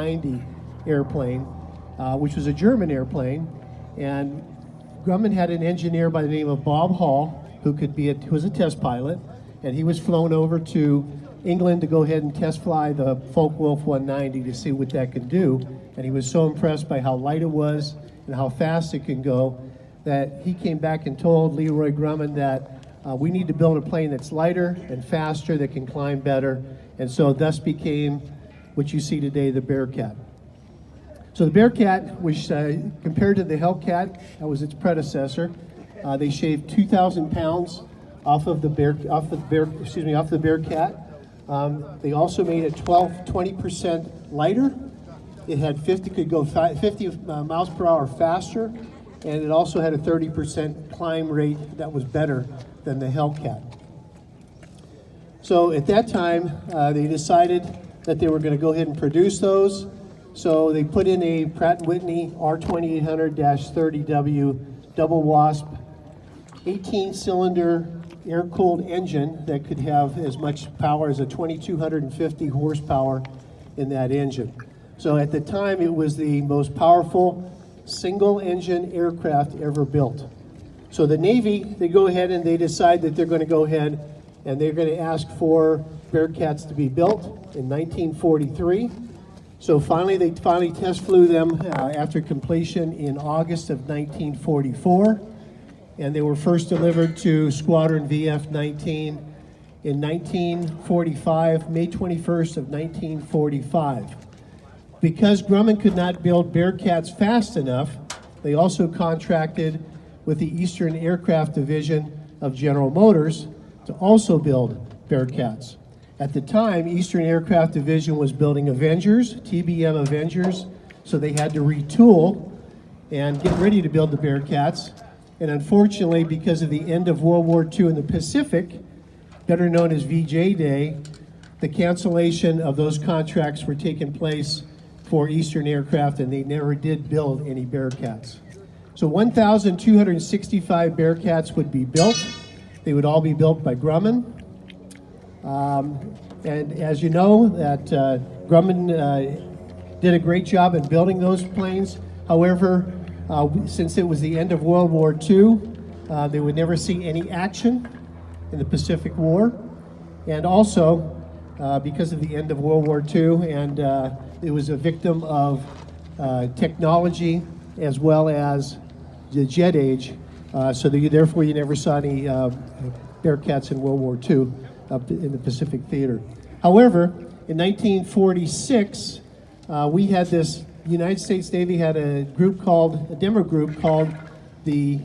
F-490 airplane, which was a German airplane. And Grumman had an engineer by the name of Bob Hall, who was a test pilot, and he was flown over to England to go ahead and test fly the Focke-Wulf 190 to see what that could do. And he was so impressed by how light it was and how fast it can go that he came back and told Leroy Grumman that we need to build a plane that's lighter and faster, that can climb better, and so thus became what you see today, the Bearcat. So the Bearcat, which compared to the Hellcat, that was its predecessor, they shaved 2,000 pounds off of the Bearcat. They also made it 20% lighter. It had could go 50 miles per hour faster, and it also had a 30% climb rate that was better than the Hellcat. So at that time, they decided that they were going to go ahead and produce those. So they put in a Pratt & Whitney R2800-30W double wasp 18-cylinder air-cooled engine that could have as much power as a 2,250 horsepower in that engine. So at the time, it was the most powerful single-engine aircraft ever built. So the Navy, they go ahead and they decide that they're going to go ahead and they're going to ask for Bearcats to be built in 1943. So they finally test flew them after completion in August of 1944. And they were first delivered to Squadron VF-19 in 1945, May 21st of 1945. Because Grumman could not build Bearcats fast enough, they also contracted with the Eastern Aircraft Division of General Motors to also build Bearcats. At the time, Eastern Aircraft Division was building Avengers, TBM Avengers, so they had to retool and get ready to build the Bearcats. And unfortunately, because of the end of World War II in the Pacific, better known as VJ Day, the cancellation of those contracts were taking place for Eastern Aircraft, and they never did build any Bearcats. So 1,265 Bearcats would be built. They would all be built by Grumman. And as you know, that Grumman did a great job in building those planes. However, since it was the end of World War II, they would never see any action in the Pacific War. And also, because of the end of World War II, and it was a victim of technology as well as the jet age, so therefore you never saw any Bearcats in World War II up in the Pacific Theater. However, in 1946, we had this, United States Navy had a demo group called the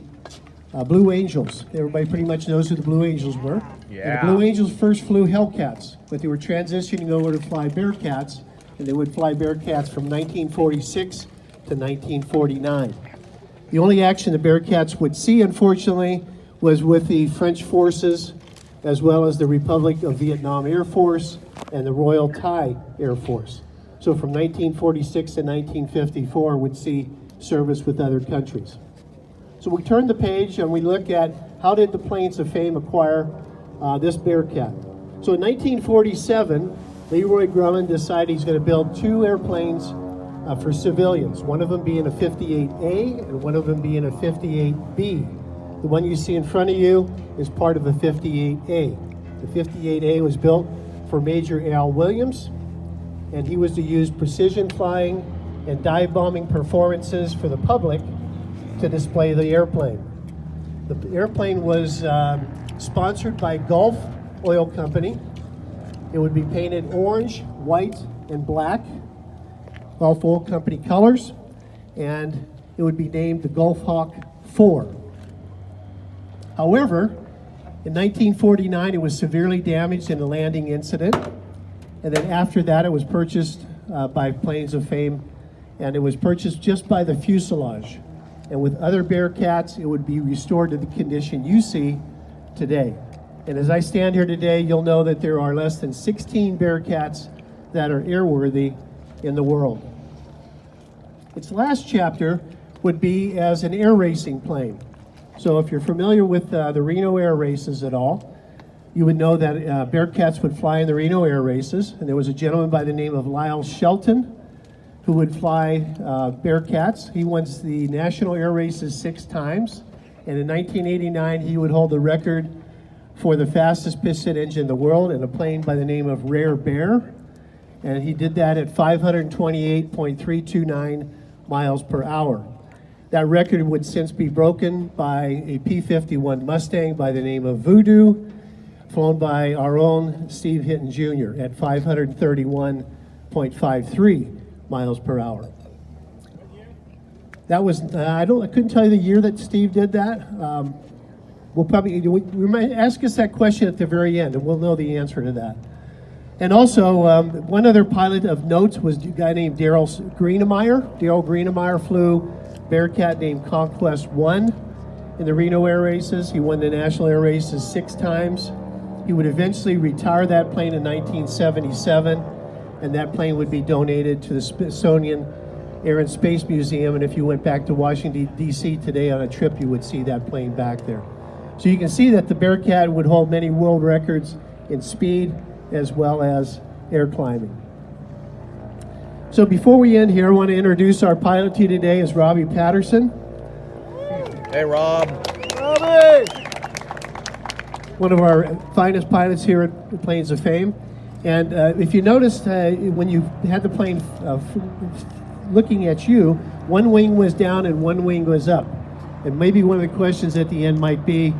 Blue Angels. Everybody pretty much knows who the Blue Angels were. Yeah. And the Blue Angels first flew Hellcats, but they were transitioning over to fly Bearcats, and they would fly Bearcats from 1946 to 1949. The only action the Bearcats would see, unfortunately, was with the French forces, as well as the Republic of Vietnam Air Force and the Royal Thai Air Force. So from 1946 to 1954 would see service with other countries. So we turn the page and we look at how did the planes of fame acquire this Bearcat. So in 1947, Leroy Grumman decided he's going to build two airplanes for civilians, one of them being a 58A and one of them being a 58B. The one you see in front of you is part of the 58A. The 58A was built for Major Al Williams, and he was to use precision flying and dive bombing performances for the public to display the airplane. The airplane was sponsored by Gulf Oil Company. It would be painted orange, white, and black, Gulf Oil Company colors, and it would be named the Gulf Hawk 4. However, in 1949, it was severely damaged in a landing incident, and then after that, it was purchased by Planes of Fame, and it was purchased just by the fuselage. And with other Bearcats, it would be restored to the condition you see today. And as I stand here today, you'll know that there are less than 16 Bearcats that are airworthy in the world. Its last chapter would be as an air racing plane. So if you're familiar with the Reno air races at all, you would know that Bearcats would fly in the Reno air races. And there was a gentleman by the name of Lyle Shelton who would fly Bearcats. He won the national air races 6 times, and in 1989 he would hold the record for the fastest piston engine in the world in a plane by the name of Rare Bear, and he did that at 528.329 miles per hour. That record would since be broken by a P-51 Mustang by the name of Voodoo, flown by our own Steve Hinton Jr. at 531.53 miles per hour. That was, I couldn't tell you the year that Steve did that. We might ask us that question at the very end, and we'll know the answer to that. And also, one other pilot of note was a guy named Daryl Greenemeyer. Daryl Greenemeyer flew Bearcat named Conquest 1 in the Reno air races. He won the national air races 6 times. He would eventually retire that plane in 1977, and that plane would be donated to the Smithsonian Air and Space Museum. And if you went back to Washington, D.C. today on a trip, you would see that plane back there. So you can see that the Bearcat would hold many world records in speed as well as air climbing. So before we end here, I want to introduce our pilot to you today is Robbie Patterson. Hey, Rob. Robbie! One of our finest pilots here at the Planes of Fame. And if you noticed, when you had the plane looking at you, one wing was down and one wing was up. And maybe one of the questions at the end might be,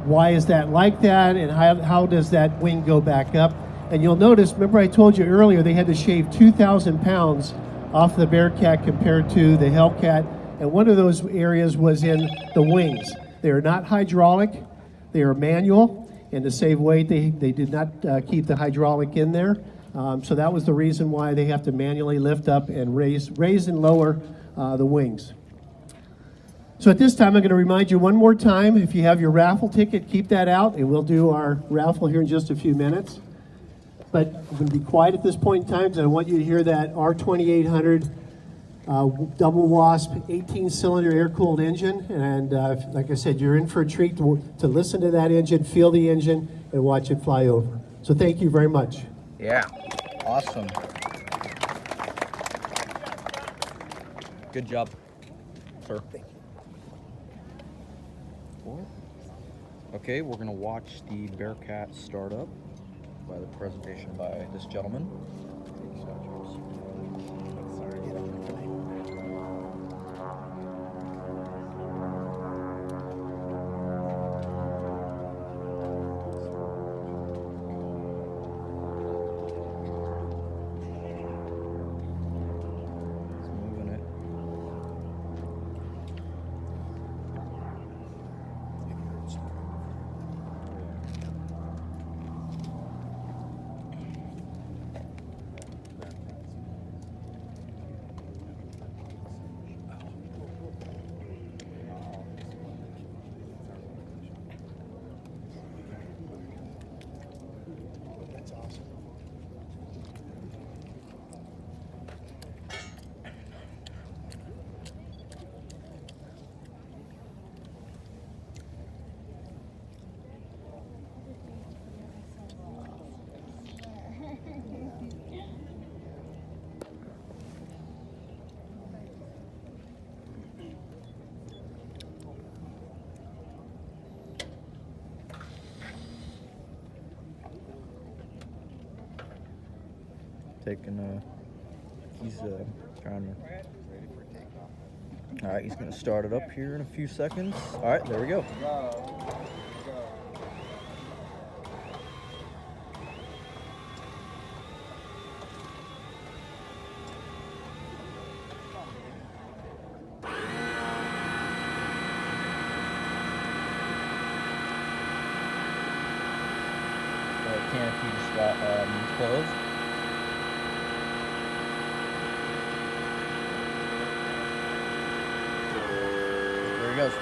why is that like that, and how does that wing go back up? And you'll notice, remember I told you earlier, they had to shave 2,000 pounds off the Bearcat compared to the Hellcat, and one of those areas was in the wings. They are not hydraulic, they are manual, and to save weight, they did not keep the hydraulic in there. So that was the reason why they have to manually lift up and raise and lower the wings. So at this time, I'm going to remind you one more time, if you have your raffle ticket, keep that out, and we'll do our raffle here in just a few minutes. But I'm going to be quiet at this point in time because I want you to hear that R2800 double wasp 18-cylinder air-cooled engine. And like I said, you're in for a treat to listen to that engine, feel the engine, and watch it fly over. So thank you very much. Yeah, awesome. Good job, sir. Okay, we're going to watch the Bearcat start up by the presentation by this gentleman. He's trying to. All right, he's going to start it up here in a few seconds. All right, there we go. Canopy just got closed. There he goes.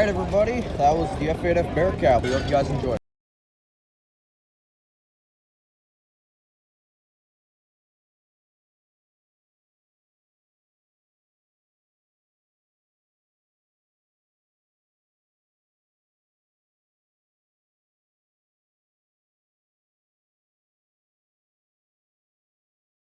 right, everybody. That was the F-8F Bearcat. We hope you guys enjoyed.